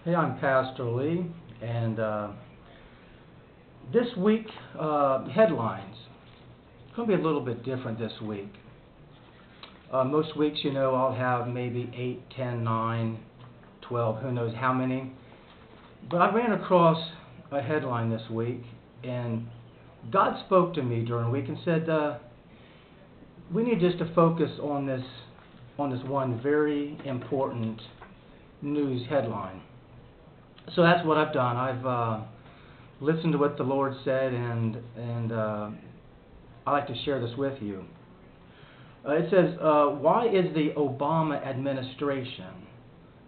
Hey, I'm Pastor Lee, and this week, headlines. It's going to be a little bit different this week. Most weeks, I'll have maybe 8, 10, 9, 12, who knows how many. But I ran across a headline this week, and God spoke to me during the week and said, we need just to focus on this one very important news headline. So that's what I've done. I've listened to what the Lord said, and I'd like to share this with you. It says, why is the Obama administration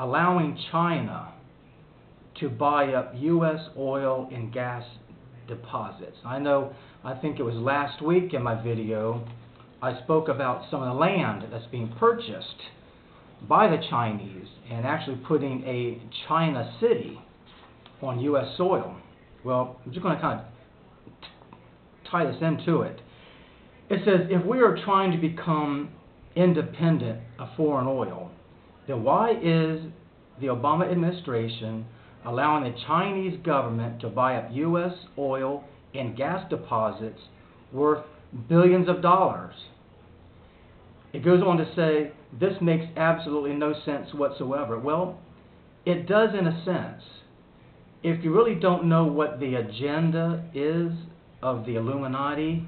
allowing China to buy up U.S. oil and gas deposits? I think it was last week in my video, I spoke about some of the land that's being purchased by the Chinese and actually putting a China city on U.S. soil. Well, I'm just going to kind of tie this into it. It says, if we are trying to become independent of foreign oil, then why is the Obama administration allowing the Chinese government to buy up U.S. oil and gas deposits worth billions of dollars? It goes on to say, this makes absolutely no sense whatsoever. Well, it does in a sense. If you really don't know what the agenda is of the Illuminati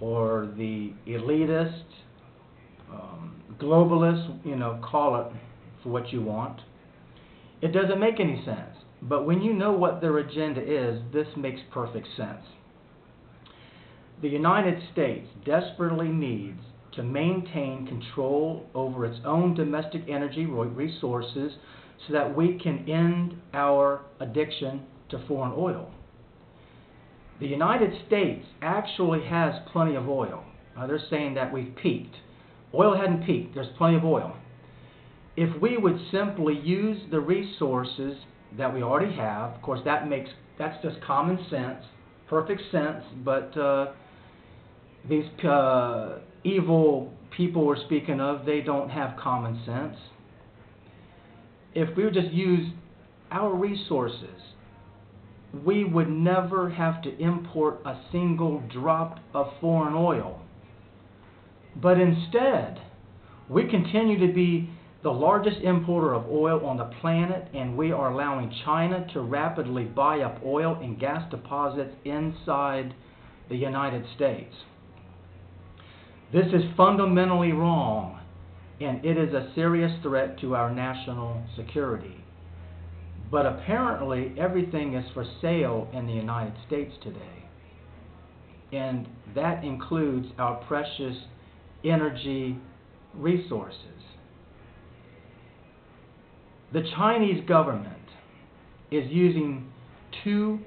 or the elitist, globalists, call it for what you want, it doesn't make any sense. But when you know what their agenda is, this makes perfect sense. The United States desperately needs to maintain control over its own domestic energy resources so that we can end our addiction to foreign oil. The United States actually has plenty of oil. They're saying that we've peaked. Oil hadn't peaked. There's plenty of oil. If we would simply use the resources that we already have, of course that's just common sense, perfect sense, but these evil people we're speaking of, they don't have common sense. If we would just use our resources, we would never have to import a single drop of foreign oil. But instead, we continue to be the largest importer of oil on the planet, and we are allowing China to rapidly buy up oil and gas deposits inside the United States. This is fundamentally wrong, and it is a serious threat to our national security. But apparently, everything is for sale in the United States today. And that includes our precious energy resources. The Chinese government is using two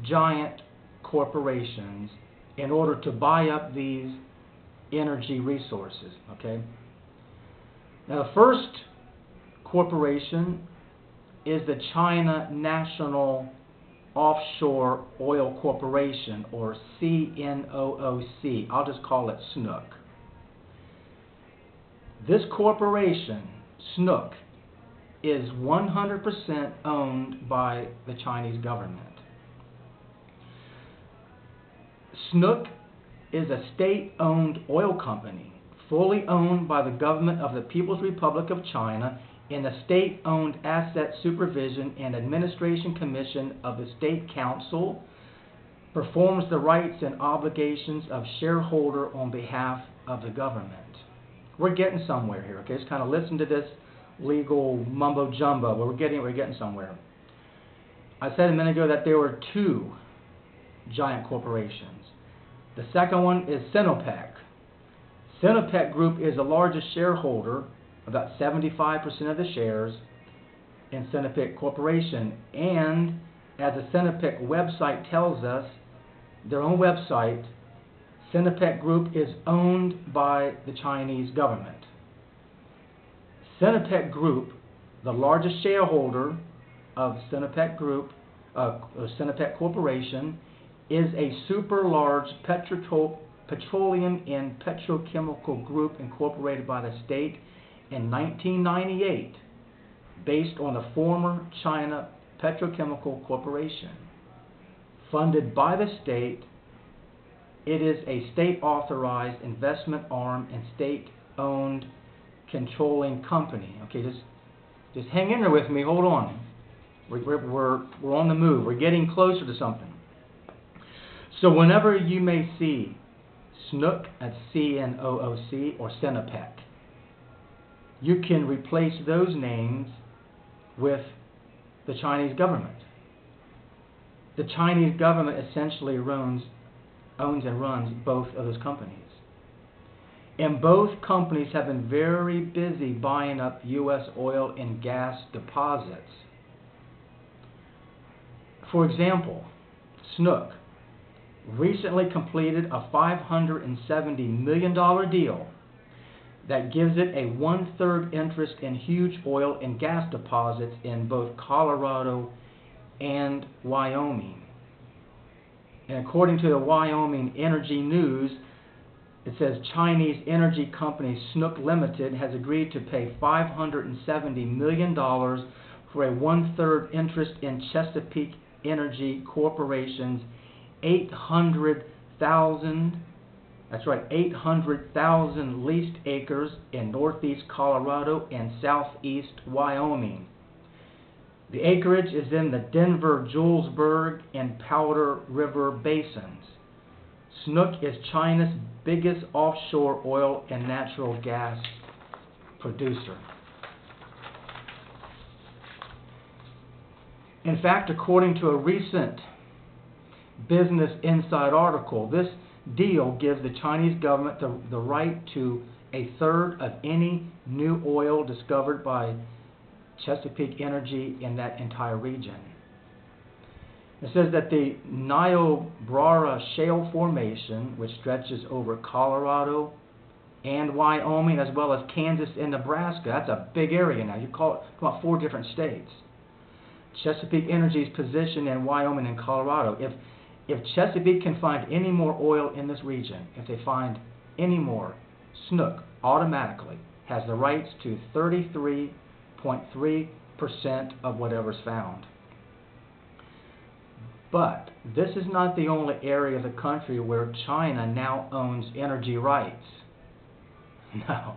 giant corporations in order to buy up these energy resources. Okay? Now, the first corporation is the China National Offshore Oil Corporation, or CNOOC. I'll just call it SNOOC. This corporation, SNOOC, is 100% owned by the Chinese government. SNOOC is a state-owned oil company, fully owned by the government of the People's Republic of China, and the State-Owned Asset Supervision and Administration Commission of the State Council performs the rights and obligations of shareholder on behalf of the government. We're getting somewhere here, okay? Just kind of listen to this legal mumbo-jumbo, but we're getting somewhere. I said a minute ago that there were two giant corporations. The second one is Sinopec. Sinopec Group is the largest shareholder, about 75% of the shares in Sinopec Corporation. And as the Sinopec website tells us, their own website, Sinopec Group is owned by the Chinese government. Sinopec Group, the largest shareholder of Sinopec Group, Sinopec Corporation, is a super large petroleum and petrochemical group incorporated by the state in 1998 based on a former China Petrochemical Corporation. Funded by the state, it is a state-authorized investment arm and state-owned controlling company. Okay, just hang in there with me. Hold on. We're on the move. We're getting closer to something. So whenever you may see Snook, that's C-N-O-O-C, or Sinopec, you can replace those names with the Chinese government. The Chinese government essentially owns and runs both of those companies. And both companies have been very busy buying up U.S. oil and gas deposits. For example, Snook recently completed a $570 million deal that gives it a 1/3 interest in huge oil and gas deposits in both Colorado and Wyoming. And according to the Wyoming Energy News, it says Chinese energy company Snook Limited has agreed to pay $570 million for a 1/3 interest in Chesapeake Energy Corporation's 800,000 leased acres in northeast Colorado and southeast Wyoming. The acreage is in the Denver, Julesburg, and Powder River basins. Snook is China's biggest offshore oil and natural gas producer. In fact, according to a recent Business Insider article, this deal gives the Chinese government the right to 1/3 of any new oil discovered by Chesapeake Energy in that entire region. It says that the Niobrara Shale Formation, which stretches over Colorado and Wyoming, as well as Kansas and Nebraska, that's a big area now. You call it about 4 different states. Chesapeake Energy's position in Wyoming and Colorado. If Chesapeake can find any more oil in this region, if they find any more, Snook automatically has the rights to 33.3% of whatever's found. But this is not the only area of the country where China now owns energy rights. No.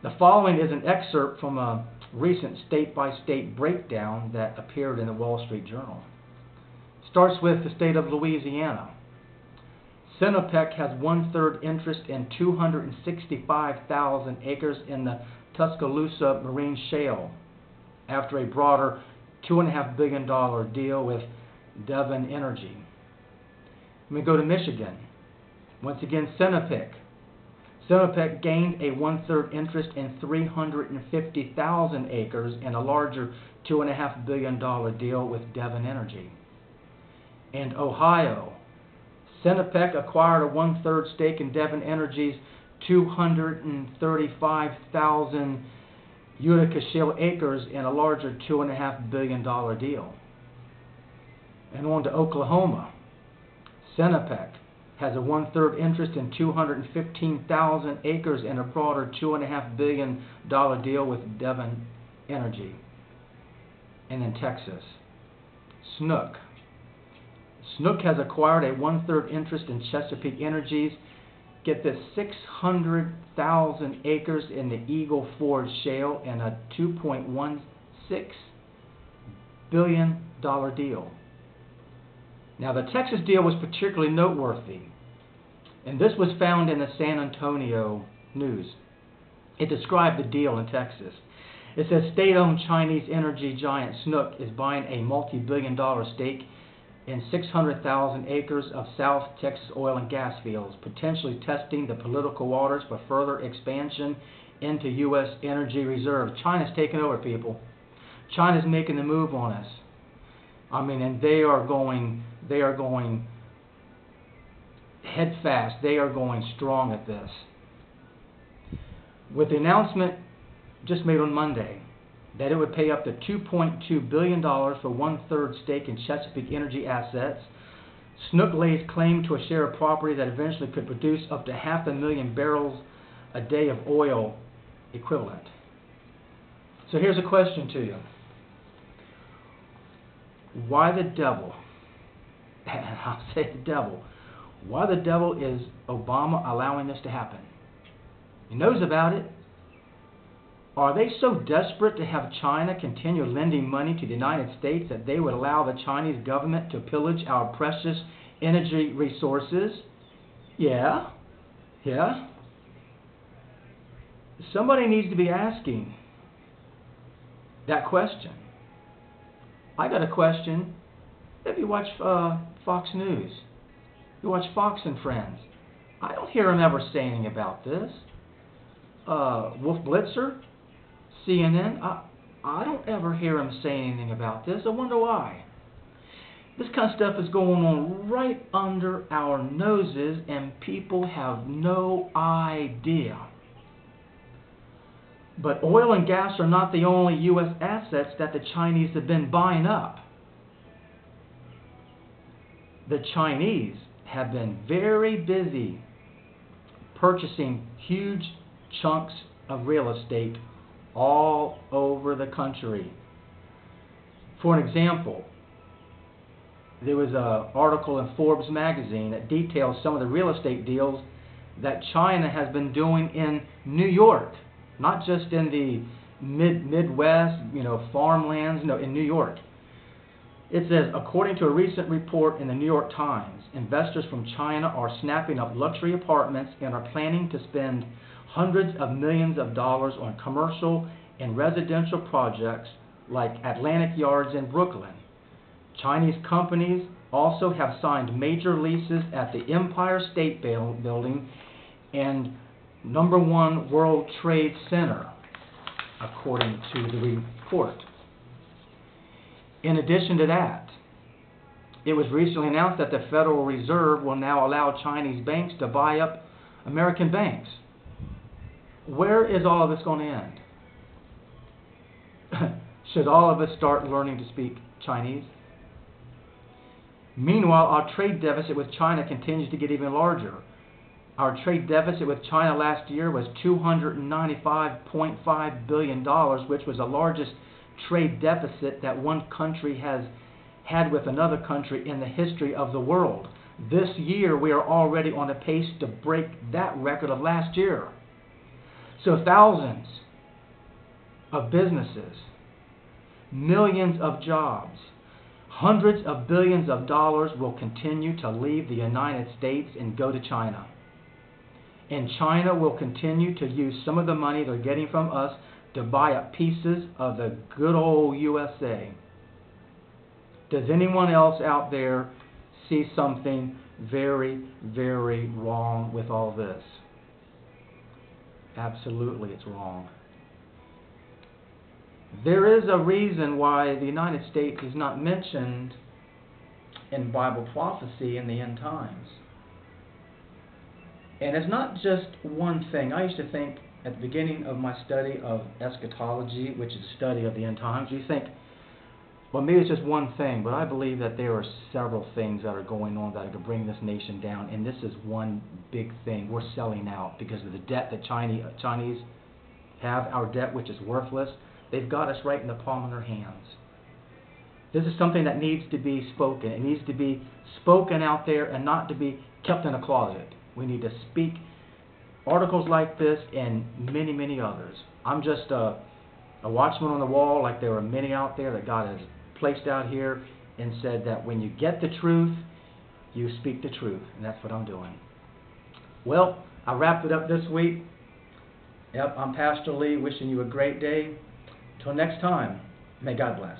The following is an excerpt from a recent state-by-state breakdown that appeared in the Wall Street Journal. Starts with the state of Louisiana. Sinopec has 1/3 interest in 265,000 acres in the Tuscaloosa Marine Shale after a broader $2.5 billion deal with Devon Energy. Let me go to Michigan. Once again, Sinopec. Sinopec gained a 1/3 interest in 350,000 acres in a larger $2.5 billion deal with Devon Energy. And Ohio, Sinopec acquired a 1/3 stake in Devon Energy's 235,000 Utica Shale acres in a larger $2.5 billion deal. And on to Oklahoma, Sinopec has a 1/3 interest in 215,000 acres in a broader $2.5 billion deal with Devon Energy. And in Texas, Snook has acquired a 1/3 interest in Chesapeake Energy's, get this, 600,000 acres in the Eagle Ford Shale in a $2.16 billion deal. Now, the Texas deal was particularly noteworthy, and this was found in the San Antonio News. It described the deal in Texas. It says state-owned Chinese energy giant Snook is buying a multi-billion-dollar stake in 600,000 acres of South Texas oil and gas fields, potentially testing the political waters for further expansion into U.S. energy reserves. China's taking over, people. China's making the move on us. I mean, and they are going head fast. They are going strong at this. With the announcement just made on Monday that it would pay up to $2.2 billion for 1/3 stake in Chesapeake Energy assets, Snook lays claim to a share of property that eventually could produce up to 500,000 barrels a day of oil equivalent. So here's a question to you. Why the devil, and I'll say the devil, why the devil is Obama allowing this to happen? He knows about it. Are they so desperate to have China continue lending money to the United States that they would allow the Chinese government to pillage our precious energy resources? Yeah. Somebody needs to be asking that question. I got a question. If you watch Fox News, you watch Fox and Friends, I don't hear them ever say anything about this. Wolf Blitzer, CNN, I don't ever hear them say anything about this. I wonder why. This kind of stuff is going on right under our noses, and people have no idea. But oil and gas are not the only U.S. assets that the Chinese have been buying up. The Chinese have been very busy purchasing huge chunks of real estate all over the country. For an example, there was an article in Forbes magazine that details some of the real estate deals that China has been doing in New York. Not just in the Midwest, farmlands, no, in New York. It says, according to a recent report in the New York Times, investors from China are snapping up luxury apartments and are planning to spend hundreds of millions of dollars on commercial and residential projects like Atlantic Yards in Brooklyn. Chinese companies also have signed major leases at the Empire State Building and Number 1 World Trade Center, according to the report. In addition to that, it was recently announced that the Federal Reserve will now allow Chinese banks to buy up American banks. Where is all of this going to end? Should all of us start learning to speak Chinese? Meanwhile, our trade deficit with China continues to get even larger. Our trade deficit with China last year was $295.5 billion, which was the largest trade deficit that one country has had with another country in the history of the world. This year, we are already on a pace to break that record of last year. So thousands of businesses, millions of jobs, hundreds of billions of dollars will continue to leave the United States and go to China. And China will continue to use some of the money they're getting from us to buy up pieces of the good old USA. Does anyone else out there see something very, very wrong with all this? Absolutely, it's wrong. There is a reason why the United States is not mentioned in Bible prophecy in the end times. And it's not just one thing. I used to think at the beginning of my study of eschatology, which is the study of the end times, you think, well, maybe it's just one thing, but I believe that there are several things that are going on that are going to bring this nation down, and this is one big thing. We're selling out because of the debt that Chinese have, our debt, which is worthless. They've got us right in the palm of their hands. This is something that needs to be spoken. It needs to be spoken out there and not to be kept in a closet. We need to speak articles like this and many, many others. I'm just a watchman on the wall, like there are many out there that God has placed out here and said that when you get the truth, you speak the truth. And that's what I'm doing. Well, I wrapped it up this week. Yep, I'm Pastor Lee, wishing you a great day. Until next time, may God bless.